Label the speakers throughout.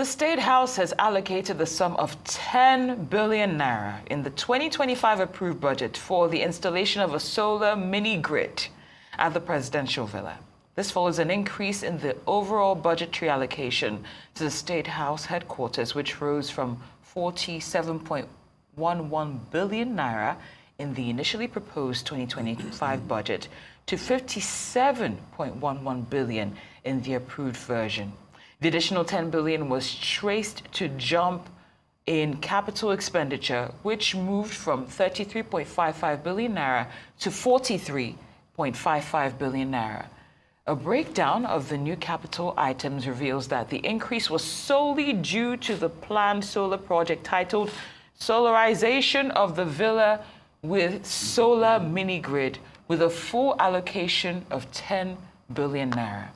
Speaker 1: State House has allocated the sum of 10 billion naira in the 2025 approved budget for the installation of a solar mini-grid at the presidential villa. This follows an increase in the overall budgetary allocation to the State House headquarters, which rose from 47.11 billion naira in the initially proposed 2025 budget to 57.11 billion in the approved version. The additional 10 billion was traced to jump in capital expenditure, which moved from 33.55 billion naira to 43.55 billion naira. A breakdown of the new capital items reveals that the increase was solely due to the planned solar project titled Solarization of the Villa with Solar Mini-Grid, with a full allocation of 10 billion naira.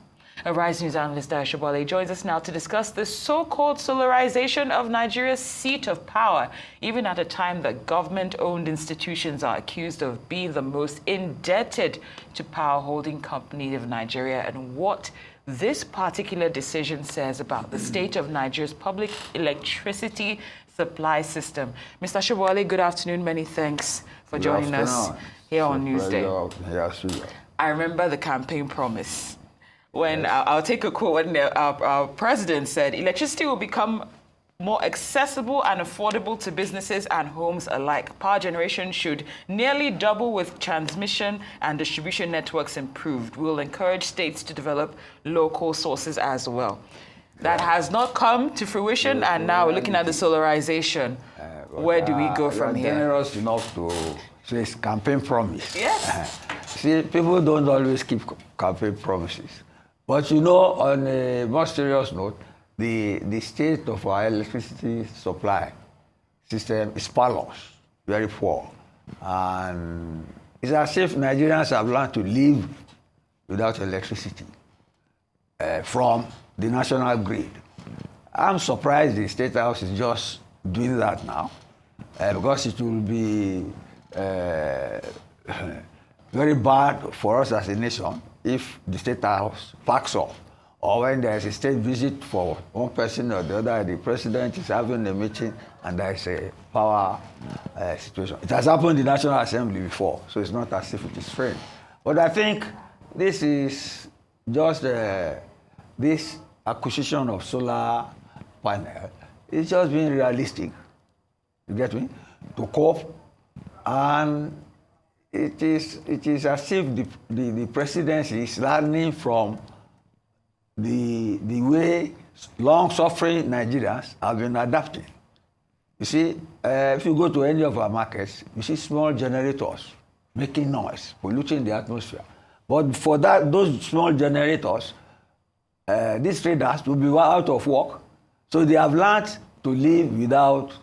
Speaker 1: A Rise News analyst, Sobowale, joins us now to discuss the so-called solarization of Nigeria's seat of power, even at a time that government-owned institutions are accused of being the most indebted to power-holding companies of Nigeria, and what this particular decision says about the state of Nigeria's public electricity supply system. Mr. Sobowale, good afternoon. Many thanks for joining us here on Newsday. I remember the campaign promise. When I'll take a quote, when our president said, electricity will become more accessible and affordable to businesses and homes alike. Power generation should nearly double with transmission and distribution networks improved. We'll encourage states to develop local sources as well. That has not come to fruition, and now we're looking at the solarization. Where do we go from here?
Speaker 2: Generous enough to say it's campaign promise.
Speaker 1: Yes.
Speaker 2: See, people don't always keep campaign promises. But you know, on a more serious note, the state of our electricity supply system is parlous, very poor. And it's as if Nigerians have learned to live without electricity from the national grid. I'm surprised the State House is just doing that now, because it will be very bad for us as a nation if the State House backs off, or when there's a state visit for one person or the other, the president is having a meeting and there's a power situation. It has happened in the National Assembly before, so it's not as if it is strange. But I think this is just this acquisition of solar panel is just being realistic, you get me, to cope. And it is as if the presidency is learning from the way long-suffering Nigerians have been adapting. You see, if you go to any of our markets, you see small generators making noise, polluting the atmosphere. But for that, those small generators, these traders will be out of work. So they have learned to live without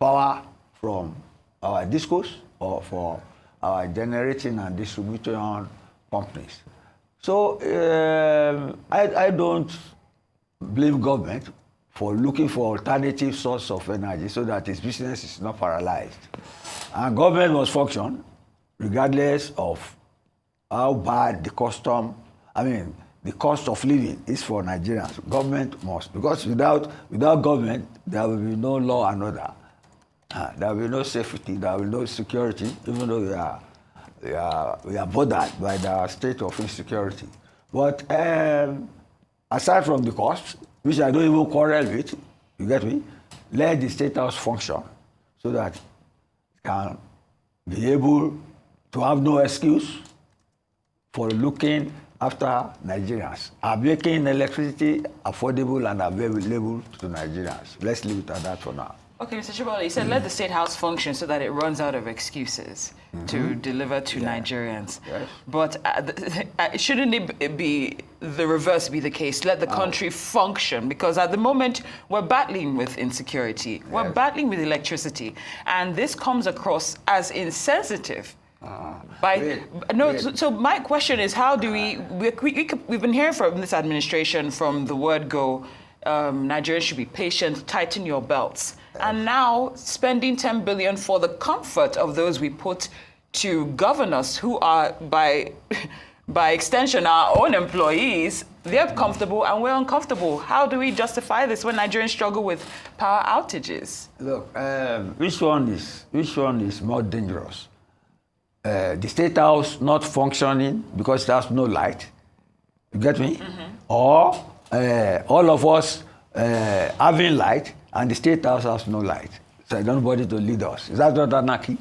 Speaker 2: power from our discos or for our generating and distribution companies. So I don't blame government for looking for alternative source of energy so that its business is not paralyzed. And government must function regardless of how bad the cost of living is for Nigerians. Government must, because without government, there will be no law and order. There will be no safety, there will be no security, even though we are bothered by the state of insecurity. But aside from the cost, which I don't even quarrel with, you get me, let the State House function so that it can be able to have no excuse for looking after Nigerians, are making electricity affordable and available to Nigerians. Let's leave it at that for now.
Speaker 1: Okay, Mr. Sobowale, you said let the State House function so that it runs out of excuses to deliver to Nigerians. Yes. But shouldn't it be the reverse be the case? Let the country function, because at the moment we're battling with insecurity, we're battling with electricity, and this comes across as insensitive. So my question is, how do we've been hearing from this administration from the word go, Nigerians should be patient, tighten your belts. And now spending 10 billion for the comfort of those we put to govern us, who are by by extension, our own employees, they're comfortable and we're uncomfortable. How do we justify this when Nigerians struggle with power outages?
Speaker 2: Look, which one is more dangerous? The State House not functioning because it has no light. You get me? Or all of us having light and the State House has no light. So nobody to lead us. Is that not anarchy?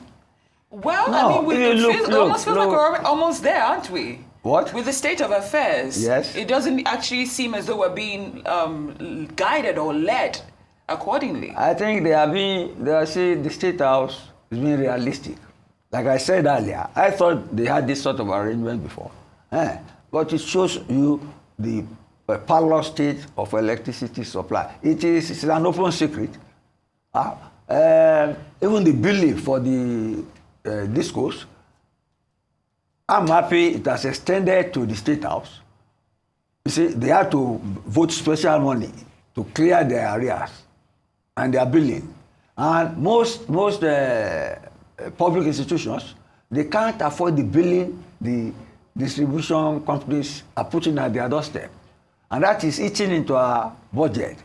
Speaker 1: Well,
Speaker 2: No,
Speaker 1: I mean, it almost feels like
Speaker 2: look.
Speaker 1: we're almost there, aren't we?
Speaker 2: What?
Speaker 1: With the state of affairs,
Speaker 2: Yes.
Speaker 1: it doesn't actually seem as though we're being guided or led accordingly.
Speaker 2: I think the State House is being realistic. Like I said earlier, I thought they had this sort of arrangement before. But it shows you the parallel state of electricity supply. It's an open secret. Even the billing for the discos, I'm happy it has extended to the State House. You see, they have to vote special money to clear their arrears and their billing. And most public institutions, they can't afford the billing the distribution companies are putting at their doorstep. And that is eating into our budget.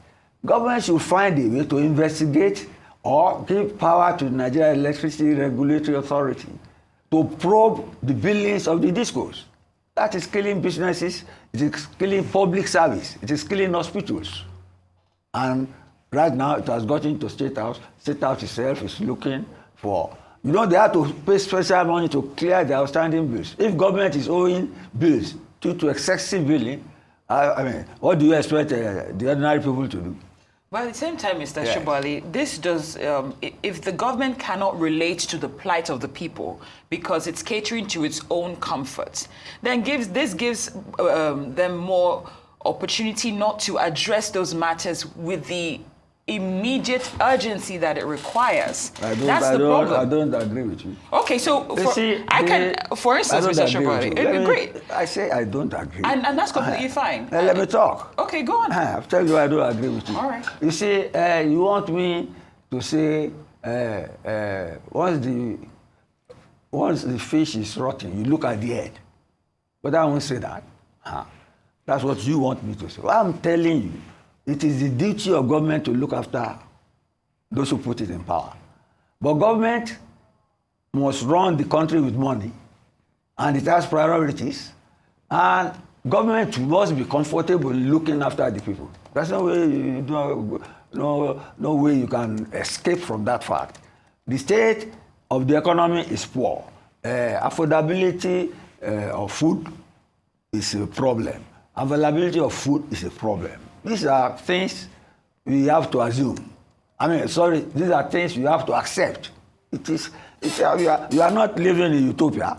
Speaker 2: Government should find a way to investigate or give power to the Nigeria Electricity Regulatory Authority to probe the billings of the discos. That is killing businesses, it is killing public service, it is killing hospitals. And right now it has gotten to State House. State House itself is looking for, they have to pay special money to clear the outstanding bills. If government is owing bills due to excessive billing, I mean, what do you expect the ordinary people to do?
Speaker 1: But at the same time, Mr.
Speaker 2: Yes.
Speaker 1: Sobowale, this does, if the government cannot relate to the plight of the people because it's catering to its own comforts, then this gives them more opportunity not to address those matters with the immediate urgency that it requires. That's the problem.
Speaker 2: I don't agree with you.
Speaker 1: Okay, so for instance, Mr. Sobowale, it'd be great.
Speaker 2: I say I don't agree.
Speaker 1: And that's completely fine.
Speaker 2: Let me talk.
Speaker 1: Okay, go on.
Speaker 2: I'll tell you I don't agree with you.
Speaker 1: All right.
Speaker 2: You see, you want me to say once the fish is rotting, you look at the head. But I won't say that. That's what you want me to say. Well, I'm telling you, it is the duty of government to look after those who put it in power. But government must run the country with money, and it has priorities, and government must be comfortable looking after the people. There's no way you can escape from that fact. The state of the economy is poor. Affordability of food is a problem. Availability of food is a problem. These are things we have to assume. These are things you have to accept. You are not living in utopia.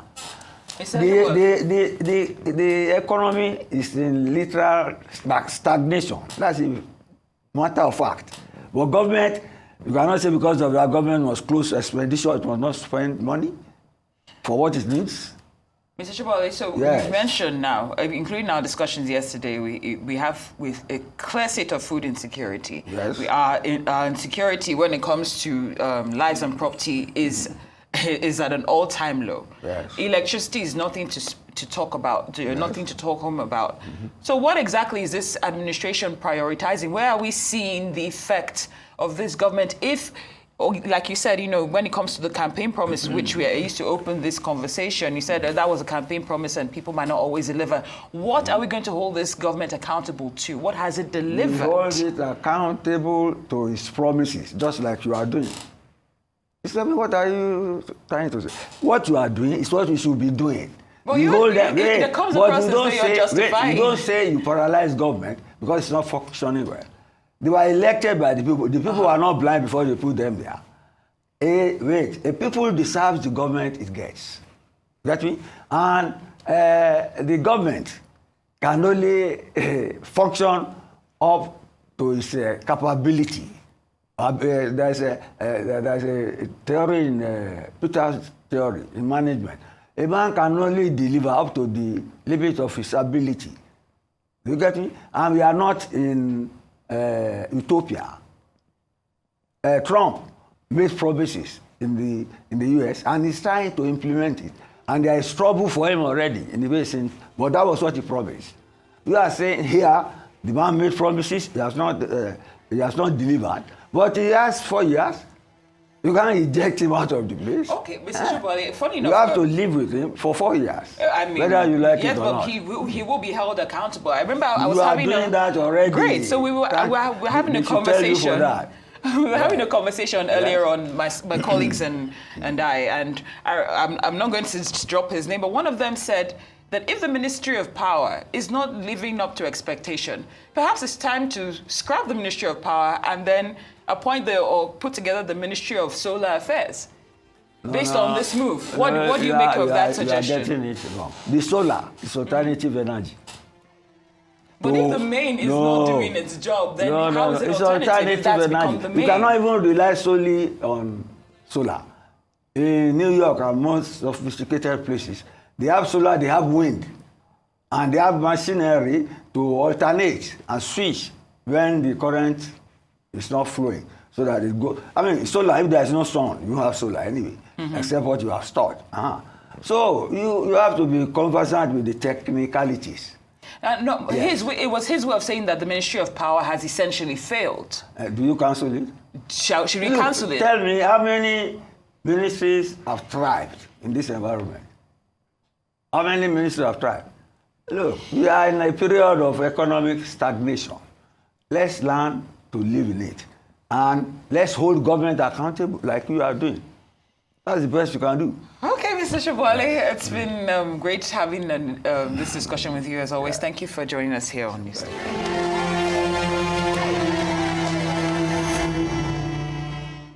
Speaker 2: The economy is in literal stagnation. That's a matter of fact. But government, you cannot say because of our government must close expenditure, it must not spend money for what it needs.
Speaker 1: Mr. Sobowale, so
Speaker 2: Yes.
Speaker 1: we mentioned now, including our discussions yesterday, we have with a clear state of food insecurity.
Speaker 2: Yes.
Speaker 1: We are insecurity when it comes to lives and property is at an all-time low.
Speaker 2: Yes.
Speaker 1: Electricity is nothing to talk about, nothing to talk home about. So what exactly is this administration prioritizing? Where are we seeing the effect of this government if, like you said, when it comes to the campaign promise, which we used to open this conversation, you said that was a campaign promise and people might not always deliver. What are we going to hold this government accountable to? What has it delivered?
Speaker 2: We hold it accountable to its promises, just like you are doing. What are you trying to say? What you are doing is what you should be doing.
Speaker 1: Well, there comes a process that you're justifying.
Speaker 2: You don't say you paralyze government because it's not functioning well. They were elected by the people. The people are not blind before they put them there. A people deserves the government it gets. Get me? And the government can only function up to its capability. There's a theory in Peter's theory in management. A man can only deliver up to the limit of his ability. You get me? And we are not in utopia. Trump made promises in the US and he's trying to implement it. And there is trouble for him already in the basin, but that was what he promised. We are saying here, the man made promises, he has not delivered, but he has 4 years. You can't eject him out of the place.
Speaker 1: Okay, Mr. Sobowale, funny enough...
Speaker 2: You have to live with him for 4 years,
Speaker 1: I mean,
Speaker 2: whether you like
Speaker 1: yes,
Speaker 2: it or
Speaker 1: but
Speaker 2: not.
Speaker 1: he will be held accountable. I remember I was having
Speaker 2: You are doing that already.
Speaker 1: Great, so we're having a conversation. We were having a conversation earlier on, my colleagues and I'm not going to drop his name, but one of them said that if the Ministry of Power is not living up to expectation, perhaps it's time to scrap the Ministry of Power and then appoint or put together the Ministry of Solar Affairs based on this move. What do you make of that suggestion?
Speaker 2: You are getting it wrong. The solar is alternative energy.
Speaker 1: But if the main is not doing its job, then how is it
Speaker 2: it's
Speaker 1: alternative if that's become the main?
Speaker 2: You cannot even rely solely on solar. In New York and most sophisticated places, they have solar, they have wind, and they have machinery to alternate and switch when the current is not flowing, so that it goes. I mean, solar, if there is no sun, you have solar anyway, except what you have stored. So you have to be conversant with the technicalities.
Speaker 1: No, yes. It was his way of saying that the Ministry of Power has essentially failed.
Speaker 2: Do you cancel it?
Speaker 1: Should we cancel it?
Speaker 2: Tell me how many ministries have thrived in this environment? How many ministries have thrived? Look, we are in a period of economic stagnation. Let's learn to live in it. And let's hold government accountable like you are doing. That's the best you can do.
Speaker 1: Okay, Mr. Sobowale, it's been great having this discussion with you as always. Thank you for joining us here on Newsday.